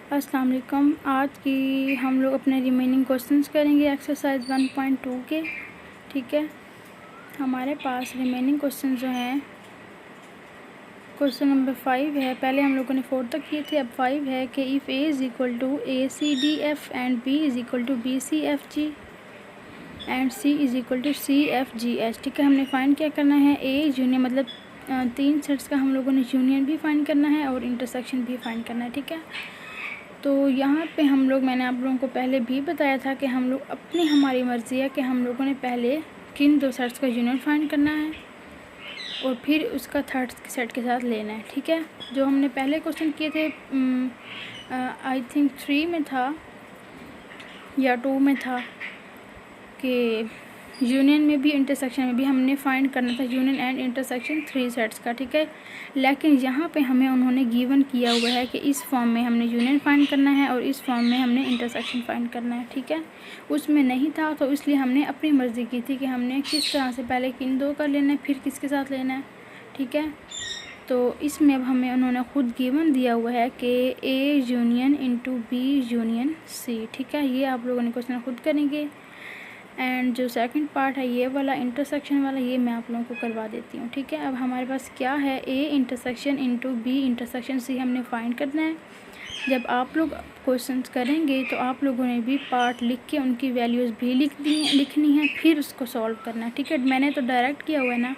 अस्सलाम वालेकुम। आज की हम लोग अपने रिमेनिंग क्वेश्चंस करेंगे एक्सरसाइज 1.2 के। ठीक है, हमारे पास रिमेनिंग क्वेश्चन जो हैं, क्वेश्चन नंबर 5 है। पहले हम लोगों ने 4 तक किए थे, अब 5 है कि if A is equal to ACDF and B is equal to BCFG and C is equal to CFGH। ठीक है, हमने फाइंड क्या करना है, ए यूनियन मतलब 3 सेट्स का हम लोगों ने यूनियन भी फाइंड करना है और इंटरसेक्शन भी फाइंड करना है। ठीक है, तो यहाँ पे हम लोग, मैंने आप लोगों को पहले भी बताया था कि हम लोग अपनी हमारी मर्ज़ी है कि हम लोगों ने पहले किन 2 सेट्स का यूनियन फाइंड करना है और फिर उसका थर्ड सेट के साथ लेना है। ठीक है, जो हमने पहले क्वेश्चन किए थे आई थिंक 3 में था या 2 में था कि यूनियन में भी इंटरसेक्शन में भी हमने फाइंड करना था यूनियन एंड इंटरसेक्शन 3 सेट्स का। ठीक है, लेकिन यहाँ पे हमें उन्होंने गिवन किया हुआ है कि इस फॉर्म में हमने यूनियन फाइंड करना है और इस फॉर्म में हमने इंटरसेक्शन फाइंड करना है। ठीक है, उसमें नहीं था तो इसलिए हमने अपनी मर्ज़ी की थी कि हमने किस तरह से पहले किन 2 का लेना है फिर किसके साथ लेना है। ठीक है, तो इसमें अब हमें उन्होंने ख़ुद गिवन दिया हुआ है कि A union into B union C. ठीक है, ये आप लोगों ने क्वेश्चन खुद करेंगे। एंड जो सेकंड पार्ट है ये वाला इंटरसेक्शन वाला, ये मैं आप लोगों को करवा देती हूँ। ठीक है, अब हमारे पास क्या है, A intersection into B intersection C हमने फाइंड करना है। जब आप लोग क्वेश्चंस करेंगे तो आप लोगों ने भी पार्ट लिख के उनकी वैल्यूज़ भी लिखनी है, फिर उसको सॉल्व करना है। ठीक है, मैंने तो डायरेक्ट किया हुआ है ना,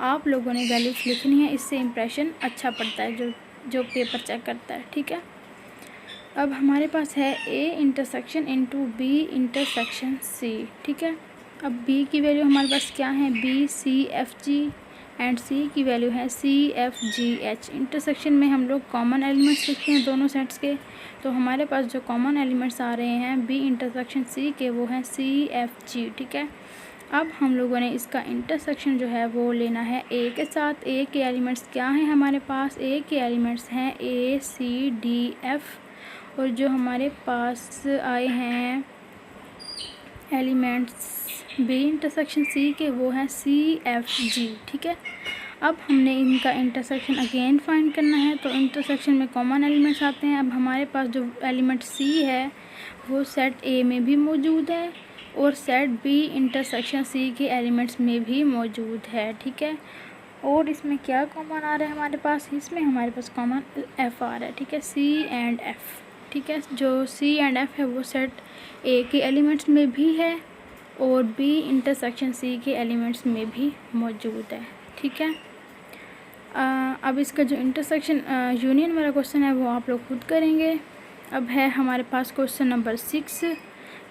आप लोगों ने वैल्यूज़ लिखनी है, इससे इम्प्रेशन अच्छा पड़ता है जो पेपर चेक करता है। ठीक है, अब हमारे पास है A intersection into B intersection C. ठीक है, अब बी की वैल्यू हमारे पास क्या है, BCFG एंड सी की वैल्यू है CFGH। इंटरसेक्शन में हम लोग कॉमन एलिमेंट्स लिखते हैं दोनों सेट्स के, तो हमारे पास जो कॉमन एलिमेंट्स आ रहे हैं बी इंटरसेक्शन सी के वो हैं CFG। ठीक है, अब हम लोगों ने इसका इंटरसेक्शन जो है वो लेना है ए के साथ। ए के एलिमेंट्स क्या हैं हमारे पास, ए के एलिमेंट्स हैं ACDF और जो हमारे पास आए हैं एलिमेंट्स बी इंटरसेक्शन सी के वो हैं CFG। ठीक है, अब हमने इनका इंटरसेक्शन अगेन फाइंड करना है, तो इंटरसेक्शन में कॉमन एलिमेंट्स आते हैं। अब हमारे पास जो एलिमेंट सी है वो सेट ए में भी मौजूद है और सेट बी इंटरसेक्शन सी के एलिमेंट्स में भी मौजूद है। ठीक है, और इसमें क्या कॉमन आ रहा है हमारे पास, इसमें हमारे पास कॉमन F आ रहा है। ठीक है, C एंड F। ठीक है, जो C एंड F है वो सेट A के एलिमेंट्स में भी है और B इंटरसेक्शन C के एलिमेंट्स में भी मौजूद है। ठीक है, अब इसका जो इंटरसेक्शन यूनियन वाला क्वेश्चन है वो आप लोग खुद करेंगे। अब है हमारे पास क्वेश्चन नंबर 6।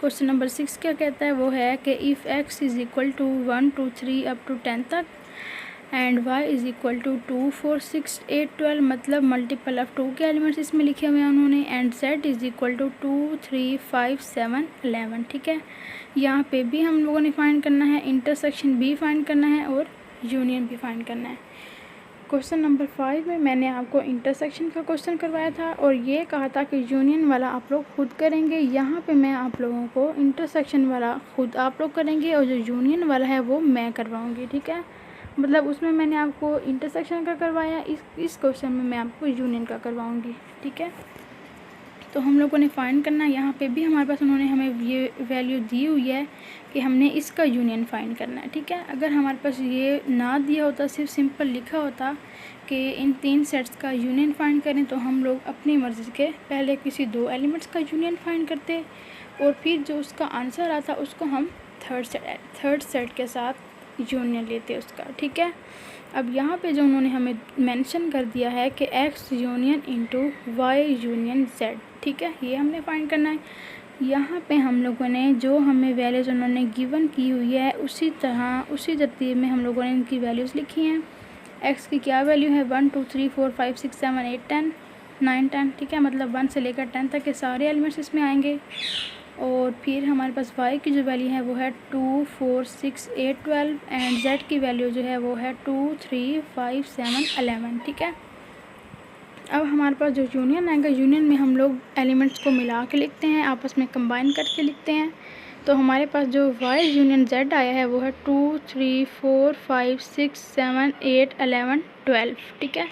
क्वेश्चन नंबर 6 क्या कहता है, वो है कि if x is equal to 1 2 3 up to 10 तक and y is equal to 2 4 6 8 12, मतलब मल्टीपल ऑफ 2 के एलिमेंट्स इसमें लिखे हुए हैं उन्होंने, and z is equal to 2 3 5 7 11। ठीक है, यहाँ पे भी हम लोगों ने फाइंड करना है, इंटरसेक्शन भी फाइंड करना है और यूनियन भी फाइंड करना है। क्वेश्चन नंबर 5 में मैंने आपको इंटरसेक्शन का क्वेश्चन करवाया था और ये कहा था कि यूनियन वाला आप लोग खुद करेंगे। यहाँ पे मैं आप लोगों को इंटरसेक्शन वाला खुद आप लोग करेंगे और जो यूनियन वाला है वो मैं करवाऊँगी। ठीक है, मतलब उसमें मैंने आपको इंटरसेक्शन का करवाया, इस क्वेश्चन में मैं आपको यूनियन का करवाऊँगी। ठीक है, तो हम लोगों ने फाइंड करना है, यहाँ पे भी हमारे पास उन्होंने हमें ये वैल्यू दी हुई है कि हमने इसका यूनियन फाइंड करना है। ठीक है, अगर हमारे पास ये ना दिया होता, सिर्फ सिंपल लिखा होता कि इन 3 सेट्स का यूनियन फाइंड करें, तो हम लोग अपनी मर्ज़ी के पहले किसी 2 एलिमेंट्स का यूनियन फाइंड करते और फिर जो उसका आंसर आता उसको हम थर्ड सेट के साथ यूनियन लेते उसका। ठीक है, अब यहाँ पे जो उन्होंने हमें मेंशन कर दिया है कि x union into y union z। ठीक है, ये हमने फाइंड करना है। यहाँ पे हम लोगों ने जो हमें वैल्यूज़ उन्होंने गिवन की हुई है उसी तरह उसी तरतीब में हम लोगों ने इनकी वैल्यूज़ लिखी हैं। x की क्या वैल्यू है, 1 2 3 4 5 6 7 8 10 9 10। ठीक है, मतलब 1 से लेकर 10 तक के सारे एलिमेंट्स इसमें आएंगे। और फिर हमारे पास y की जो वैल्यू है वो है 2 4 6 8 12 एंड z की वैल्यू जो है वो है 2 3 5 7 11। ठीक है, अब हमारे पास जो यूनियन आएगा, यूनियन में हम लोग एलिमेंट्स को मिला के लिखते हैं, आपस में कंबाइन करके लिखते हैं। तो हमारे पास जो y यूनियन z आया है वो है 2 3 4 5 6 7 8 11 12। ठीक है,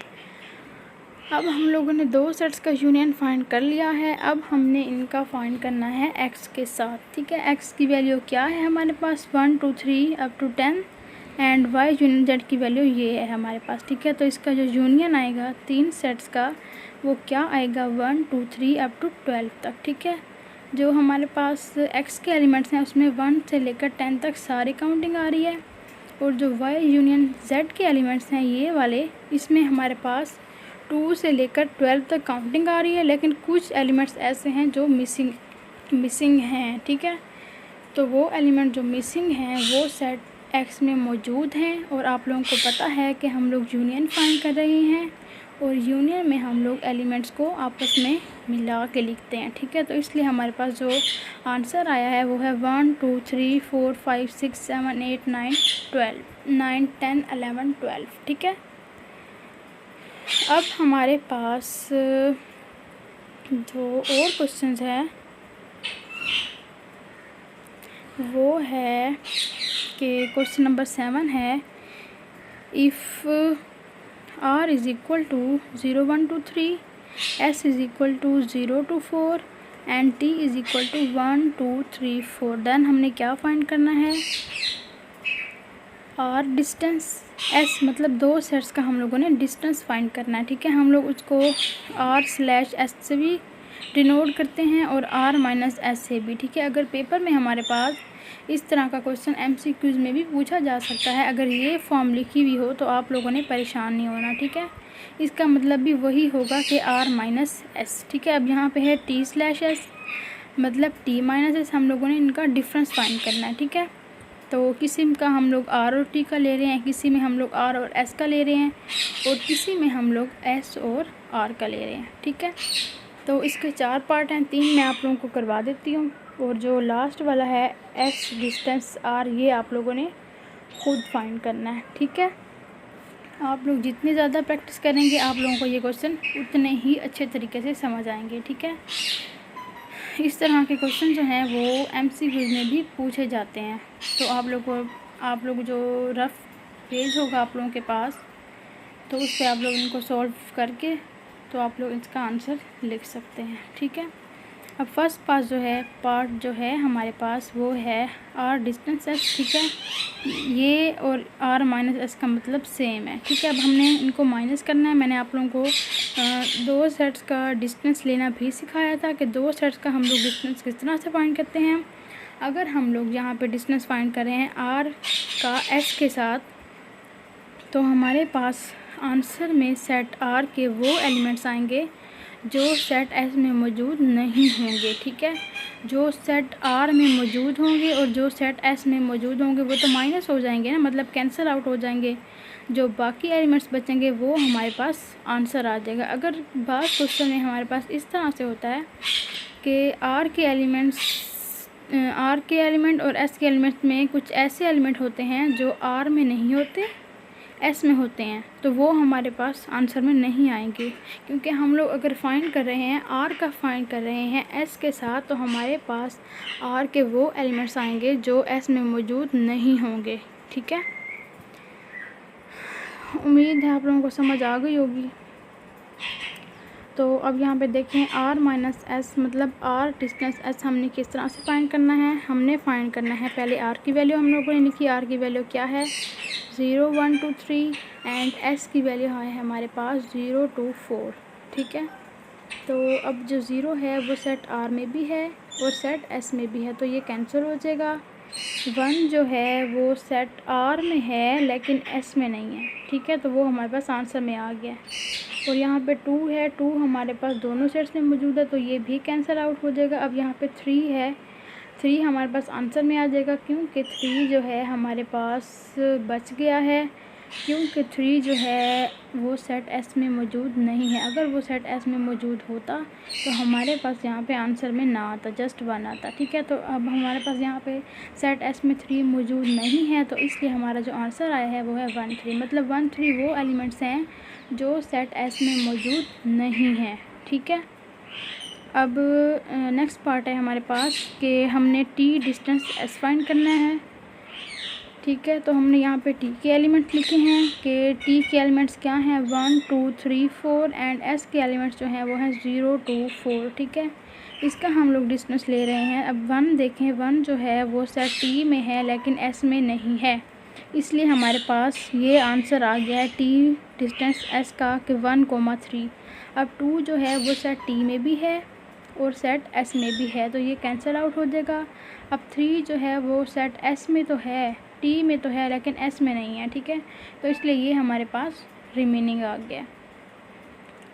अब हम लोगों ने दो सेट्स का यूनियन फाइंड कर लिया है। अब हमने इनका फाइंड करना है x के साथ, ठीक है। x की वैल्यू क्या है हमारे पास 1 2 3 up to 10 and y union z की वैल्यू ये है हमारे पास, ठीक है। तो इसका जो यूनियन आएगा तीन सेट्स का वो क्या आएगा 1 2 3 अप टू 12 तक, ठीक है। जो हमारे पास x के एलिमेंट्स हैं उसमें 1 से लेकर 10 तक सारी काउंटिंग आ रही है, और जो y यूनियन z के एलिमेंट्स हैं ये वाले, इसमें हमारे पास 2 से लेकर 12 तक काउंटिंग आ रही है, लेकिन कुछ एलिमेंट्स ऐसे हैं जो मिसिंग हैं, ठीक है। तो वो एलिमेंट जो मिसिंग हैं वो सेट x में मौजूद हैं, और आप लोगों को पता है कि हम लोग यूनियन फाइंड कर रहे हैं, और यूनियन में हम लोग एलिमेंट्स को आपस में मिला के लिखते हैं, ठीक है। तो इसलिए हमारे पास जो आंसर आया है वो है 1 2 3 4 5 6 7 8 9 12 9 10 11 12, ठीक है। अब हमारे पास जो और क्वेश्चंस है वो है कि क्वेश्चन नंबर 7 है, if r is equal to 0 1 2 3, s is equal to 0 2 4 and t is equal to 1 2 3 4, then हमने क्या फाइंड करना है r डिस्टेंस, s मतलब दो सेट्स का हम लोगों ने डिस्टेंस फाइंड करना है, ठीक है। हम लोग उसको r/s से भी डिनोट करते हैं और r-s से भी, ठीक है। अगर पेपर में हमारे पास इस तरह का क्वेश्चन MCQs में भी पूछा जा सकता है, अगर ये फॉर्म लिखी हुई हो तो आप लोगों ने परेशान नहीं होना, ठीक है। इसका मतलब भी वही होगा कि r-s, ठीक है। अब यहाँ पे है t/s मतलब t-s, हम लोगों ने इनका डिफरेंस फाइंड करना है, ठीक है। तो किसी का हम लोग r और t का ले रहे हैं, किसी में हम लोग r और s का ले रहे हैं, और किसी में हम लोग s और r का ले रहे हैं, ठीक है। तो इसके 4 पार्ट हैं, 3 मैं आप लोगों को करवा देती हूँ, और जो लास्ट वाला है s डिस्टेंस r, ये आप लोगों ने खुद फाइंड करना है, ठीक है। आप लोग जितनी ज़्यादा प्रैक्टिस करेंगे आप लोगों को ये क्वेश्चन उतने ही अच्छे तरीके से समझ आएंगे, ठीक है। इस तरह के क्वेश्चन जो हैं वो MCQs में भी पूछे जाते हैं। तो आप लोग जो रफ़ पेज होगा आप लोगों के पास, तो उस पर आप लोग इनको सॉल्व करके तो आप लोग इसका आंसर लिख सकते हैं, ठीक है। अब फर्स्ट पार्ट जो है हमारे पास वो है r डिस्टेंस s, ठीक है। ये और r-s का मतलब सेम है, ठीक है। अब हमने इनको माइनस करना है। मैंने आप लोगों को दो सेट्स का डिस्टेंस लेना भी सिखाया था कि दो सेट्स का हम लोग डिस्टेंस किस तरह से फाइंड करते हैं। अगर हम लोग यहाँ पे डिस्टेंस फाइंड कर रहे हैं r का s के साथ, तो हमारे पास आंसर में सेट r के वो एलिमेंट्स आएंगे जो सेट s में मौजूद नहीं होंगे, ठीक है। जो सेट r में मौजूद होंगे और जो सेट s में मौजूद होंगे वो तो माइनस हो जाएंगे ना, मतलब कैंसिल आउट हो जाएंगे। जो बाकी एलिमेंट्स बचेंगे वो हमारे पास आंसर आ जाएगा। अगर बात क्वेश्चन में हमारे पास इस तरह से होता है कि r के एलिमेंट और s के एलिमेंट्स में कुछ ऐसे एलिमेंट होते हैं जो r में नहीं होते, s में होते हैं, तो वो हमारे पास आंसर में नहीं आएंगे। क्योंकि हम लोग अगर फाइंड कर रहे हैं r का फाइंड कर रहे हैं s के साथ, तो हमारे पास r के वो एलिमेंट्स आएंगे जो s में मौजूद नहीं होंगे, ठीक है। उम्मीद है आप लोगों को समझ आ गई होगी। तो अब यहाँ पे देखें r-s मतलब r डिस्टेंस s हमने किस तरह से फाइंड करना है। हमने फाइंड करना है पहले r की वैल्यू हम लोगों ने लिखी। r की वैल्यू क्या है 0 1 2 3 एंड s की वैल्यू है हमारे पास 0 2 4, ठीक है। तो अब जो 0 है वो सेट r में भी है और सेट s में भी है, तो ये कैंसिल हो जाएगा। 1 जो है वो सेट r में है लेकिन s में नहीं है, ठीक है। तो वो हमारे पास आंसर में आ गया। और यहाँ पे 2 है, 2 हमारे पास दोनों सेट्स में मौजूद है, तो ये भी कैंसिल आउट हो जाएगा। अब यहाँ पे 3 है, 3 हमारे पास आंसर में आ जाएगा क्योंकि 3 जो है हमारे पास बच गया है, क्योंकि 3 जो है वो सेट s में मौजूद नहीं है। अगर वो सेट s में मौजूद होता तो हमारे पास यहाँ पे आंसर में ना आता, जस्ट 1 आता, ठीक है। तो अब हमारे पास यहाँ पे सेट s में 3 मौजूद नहीं है, तो इसलिए हमारा जो आंसर आया है वो है 1 3, मतलब 1 3 वो एलिमेंट्स हैं जो सेट s में मौजूद नहीं है, ठीक है। अब नेक्स्ट पार्ट है हमारे पास कि हमने t डिस्टेंस s फाइंड करना है। ठीक है। तो हमने यहाँ पे टी के एलिमेंट्स लिखे हैं कि टी के एलिमेंट्स क्या हैं 1 2 3 4 एंड एस के एलिमेंट्स जो हैं वो हैं 0 2 4। ठीक है, इसका हम लोग डिस्टेंस ले रहे हैं। अब 1 देखें, 1 जो है वो सेट टी में है लेकिन एस में नहीं है, इसलिए हमारे पास ये आंसर आ गया है टी डिस्टेंस एस का कि 1,3। अब 2 जो है वो सेट टी में भी है और सेट एस में भी है, तो ये कैंसिल आउट हो जाएगा। अब 3 जो है वो सेट एस में तो है, टी में तो है लेकिन एस में नहीं है। ठीक है, तो इसलिए ये हमारे पास रिमेनिंग आ गया।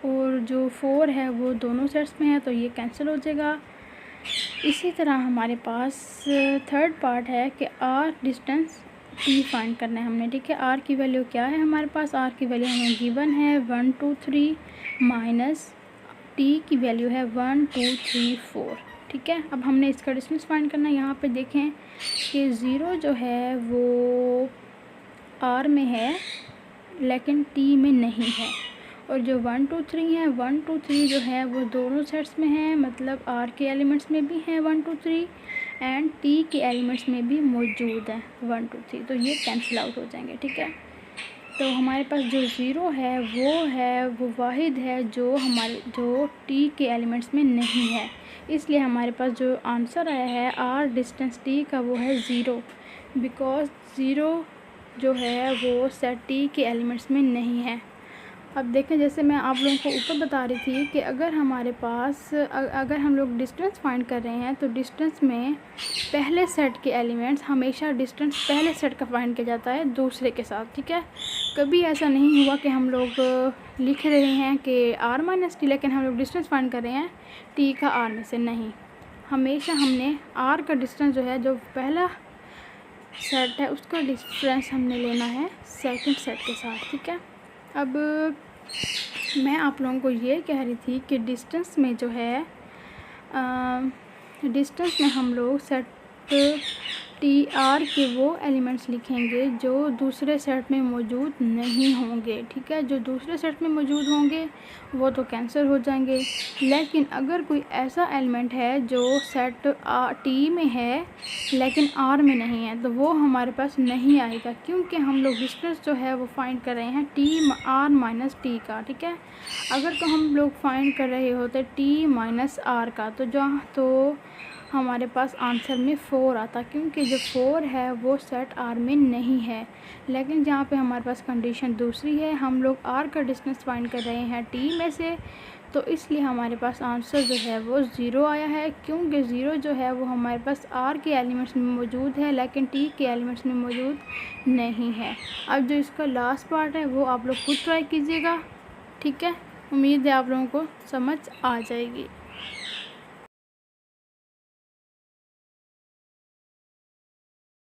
और जो 4 है वो दोनों सेट्स में है, तो ये कैंसिल हो जाएगा। इसी तरह हमारे पास थर्ड पार्ट है कि आर डिस्टेंस टी फाइंड करना है हमने। ठीक है, आर की वैल्यू क्या है हमारे पास, आर की वैल्यू हमें गिवन है 1 2 3 माइनस टी की वैल्यू है 1 2 3 4। ठीक है, अब हमने इसका डिस्टेंस फाइंड करना है। यहाँ पे देखें कि 0 जो है वो आर में है लेकिन टी में नहीं है, और जो 1 2 3 है 1 2 3 जो है वो दोनों सेट्स में है, मतलब आर के एलिमेंट्स में भी है 1 2 3 एंड टी के एलिमेंट्स में भी मौजूद है 1 2 3, तो ये कैंसिल आउट हो जाएंगे। ठीक है, तो हमारे पास जो 0 है वो वाहिद है जो टी के एलिमेंट्स में नहीं है, इसलिए हमारे पास जो आंसर आया है आर डिस्टेंस टी का वो है 0, बिकॉज 0 जो है वो सेट टी के एलिमेंट्स में नहीं है। अब देखें, जैसे मैं आप लोगों को ऊपर बता रही थी कि अगर हमारे पास अगर हम लोग डिस्टेंस फाइंड कर रहे हैं तो डिस्टेंस में पहले सेट के एलिमेंट्स हमेशा डिस्टेंस पहले सेट का फाइंड किया जाता है दूसरे के साथ। ठीक है, कभी ऐसा नहीं हुआ कि हम लोग लिख रहे हैं कि आर माइनस टी लेकिन हम लोग डिस्टेंस फाइंड कर रहे हैं टी का आर में से, नहीं, हमेशा हमने आर का डिस्टेंस जो है जो पहला सेट है उसका डिफरेंस हमने लेना है सेकंड सेट के साथ। ठीक है, अब मैं आप लोगों को ये कह रही थी कि डिस्टेंस में जो है डिस्टेंस में हम लोग सेट टी आर के वो एलिमेंट्स लिखेंगे जो दूसरे सेट में मौजूद नहीं होंगे। ठीक है, जो दूसरे सेट में मौजूद होंगे वो तो कैंसिल हो जाएंगे, लेकिन अगर कोई ऐसा एलिमेंट है जो सेट टी में है लेकिन आर में नहीं है तो वो हमारे पास नहीं आएगा, क्योंकि हम लोग डिस्टेंस जो है वो फाइंड कर रहे हैं टी आर माइनस टी का। ठीक है, अगर तो हम लोग फाइंड कर रहे होते टी माइनस आर का तो हमारे पास आंसर में 4 आता, क्योंकि जो 4 है वो सेट आर में नहीं है। लेकिन जहाँ पे हमारे पास कंडीशन दूसरी है, हम लोग आर का डिस्टेंस फाइंड कर रहे हैं टी में से, तो इसलिए हमारे पास आंसर जो है वो 0 आया है, क्योंकि 0 जो है वो हमारे पास आर के एलिमेंट्स में मौजूद है लेकिन टी के एलिमेंट्स में मौजूद नहीं है। अब जो इसका लास्ट पार्ट है वो आप लोग खुद ट्राई कीजिएगा। ठीक है, उम्मीद है आप लोगों को समझ आ जाएगी।